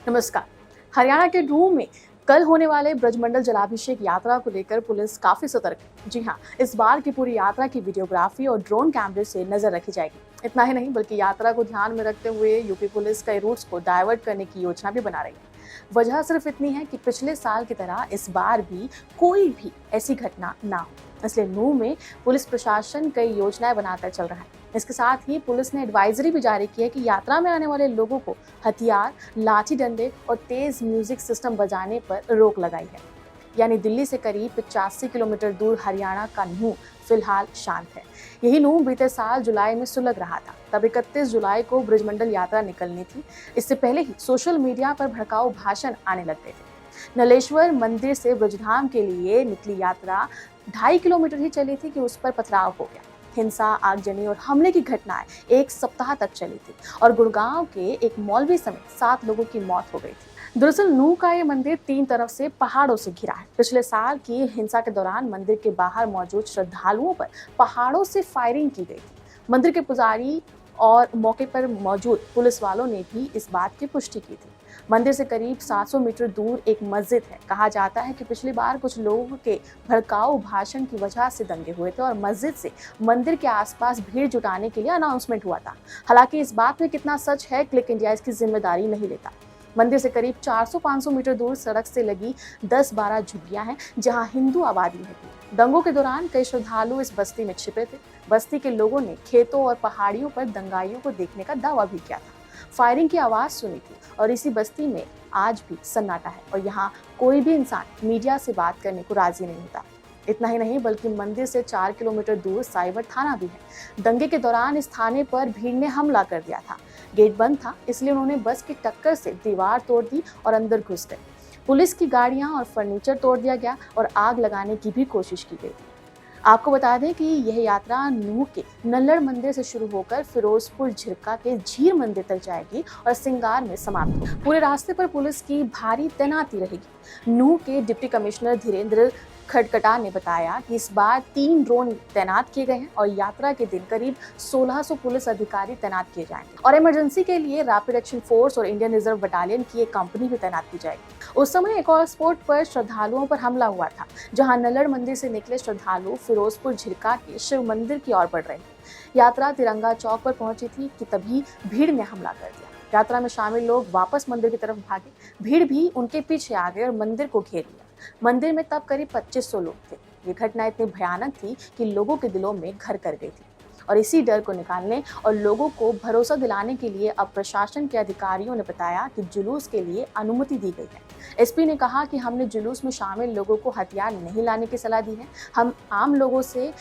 नमस्कार। हरियाणा के नूंह में कल होने वाले ब्रजमंडल जलाभिषेक यात्रा को लेकर पुलिस काफी सतर्क है। जी हाँ, इस बार की पूरी यात्रा की वीडियोग्राफी और ड्रोन कैमरे से नजर रखी जाएगी। इतना ही नहीं बल्कि यात्रा को ध्यान में रखते हुए यूपी पुलिस कई रूट्स को डाइवर्ट करने की योजना भी बना रही है। वजह सिर्फ इतनी है कि पिछले साल की तरह इस बार भी कोई भी ऐसी घटना ना हो, इसलिए नूंह में पुलिस प्रशासन कई योजनाएं बनाकर चल रहा है। इसके साथ ही पुलिस ने एडवाइजरी भी जारी की है कि यात्रा में आने वाले लोगों को हथियार, लाठी डंडे और तेज म्यूजिक सिस्टम बजाने पर रोक लगाई है। यानी दिल्ली से करीब 85 किलोमीटर दूर हरियाणा का नूंह फिलहाल शांत है। यही नूंह बीते साल जुलाई में सुलग रहा था। तब 31 जुलाई को ब्रजमंडल यात्रा निकलनी थी। इससे पहले ही सोशल मीडिया पर भड़काऊ भाषण आने लग गए थे। नलेश्वर मंदिर से ब्रजधाम के लिए निकली यात्रा 2.5 किलोमीटर ही चली थी कि उस पर पथराव हो गया। हिंसा, आगजनी और हमले की घटनाएं 1 सप्ताह तक चली थी और गुड़गांव के एक मौलवी समेत 7 लोगों की मौत हो गई थी। दरअसल नूंह का ये मंदिर 3 तरफ से पहाड़ों से घिरा है। पिछले साल की हिंसा के दौरान मंदिर के बाहर मौजूद श्रद्धालुओं पर पहाड़ों से फायरिंग की गई थी। मंदिर के पुजारी और मौके पर मौजूद पुलिस वालों ने भी इस बात की पुष्टि की थी। मंदिर से करीब 700 मीटर दूर एक मस्जिद है। कहा जाता है कि पिछली बार कुछ लोगों के भड़काऊ भाषण की वजह से दंगे हुए थे और मस्जिद से मंदिर के आसपास भीड़ जुटाने के लिए अनाउंसमेंट हुआ था। हालांकि इस बात में कितना सच है, क्लिक इंडिया इसकी जिम्मेदारी नहीं लेता। मंदिर से करीब 400-500 मीटर दूर सड़क से लगी 10-12 झुग्गियां हैं जहां हिंदू आबादी है। दंगों के दौरान कई श्रद्धालु इस बस्ती में छिपे थे। बस्ती के लोगों ने खेतों और पहाड़ियों पर दंगाइयों को देखने का दावा भी किया था। फायरिंग की आवाज सुनी थी और इसी बस्ती में आज भी सन्नाटा है और यहाँ कोई भी इंसान मीडिया से बात करने को राजी नहीं होता। इतना ही नहीं बल्कि मंदिर से 4 किलोमीटर दूर साइबर थाना भी है। दंगे के दौरान इस थाने पर भीड़ ने हमला कर दिया था। गेट बंद था, इसलिए उन्होंने बस की टक्कर से दीवार तोड़ दी और अंदर घुस गए। पुलिस की गाड़ियां और फर्नीचर तोड़ दिया गया और आग लगाने की भी कोशिश की गई थी। आपको बता दें कि यह यात्रा नूंह के नल्लड़ मंदिर से शुरू होकर फिरोजपुर झिरका के झीर मंदिर तक जाएगी और सिंगार में समाप्त होगी। पूरे रास्ते पर पुलिस की भारी तैनाती रहेगी। नूंह के डिप्टी कमिश्नर धीरेन्द्र खडकटा ने बताया कि इस बार 3 ड्रोन तैनात किए गए हैं और यात्रा के दिन करीब 1600 पुलिस अधिकारी तैनात किए जाएंगे और इमरजेंसी के लिए रैपिड एक्शन फोर्स और इंडियन रिजर्व बटालियन की एक कंपनी भी तैनात की जाएगी। उस समय एक और स्पॉट पर श्रद्धालुओं पर हमला हुआ था, जहां नल्लड़ मंदिर से निकले श्रद्धालु फिरोजपुर झिरका के शिव मंदिर की ओर बढ़ रहे थे। यात्रा तिरंगा चौक पर पहुंची थी कि तभी भीड़ ने हमला कर दिया। यात्रा में शामिल लोग वापस मंदिर की तरफ भागे। भीड़ भी उनके पीछे आ गए और मंदिर को घेर लिया। मंदिर में तब करीब 2500 लोग थे। ये घटना इतनी भयानक थी कि लोगों के दिलों में घर कर गई थी और इसी डर को निकालने और लोगों को भरोसा दिलाने के लिए अब प्रशासन के अधिकारियों ने बताया कि जुलूस के लिए अनुमति दी गई है। एसपी ने कहा कि हमने जुलूस में शामिल लोगों को हथियार नहीं लाने की सलाह दी है। हम आम लोगों से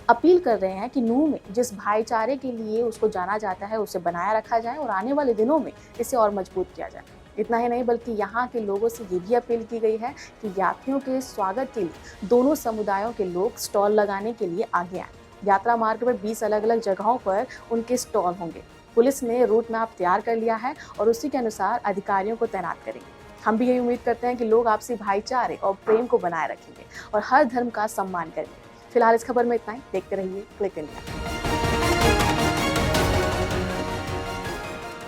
अपील कर रहे हैं कि नूंह में जिस भाईचारे के लिए उसको जाना जाता है उसे बनाए रखा जाए और आने वाले दिनों में इसे और मजबूत किया जाए। इतना ही नहीं बल्कि यहाँ के लोगों से ये भी अपील की गई है कि यात्रियों के स्वागत के लिए दोनों समुदायों के लोग स्टॉल लगाने के लिए आगे आए। यात्रा मार्ग पर 20 अलग-अलग जगहों पर उनके स्टॉल होंगे। पुलिस ने रूट मैप तैयार कर लिया है और उसी के अनुसार अधिकारियों को तैनात करेंगे। हम भी यही उम्मीद करते हैं कि लोग आपसी भाईचारे और प्रेम को बनाए रखेंगे और हर धर्म का सम्मान करेंगे। फिलहाल इस खबर में इतना ही। देखते रहिए क्लिक इंडिया।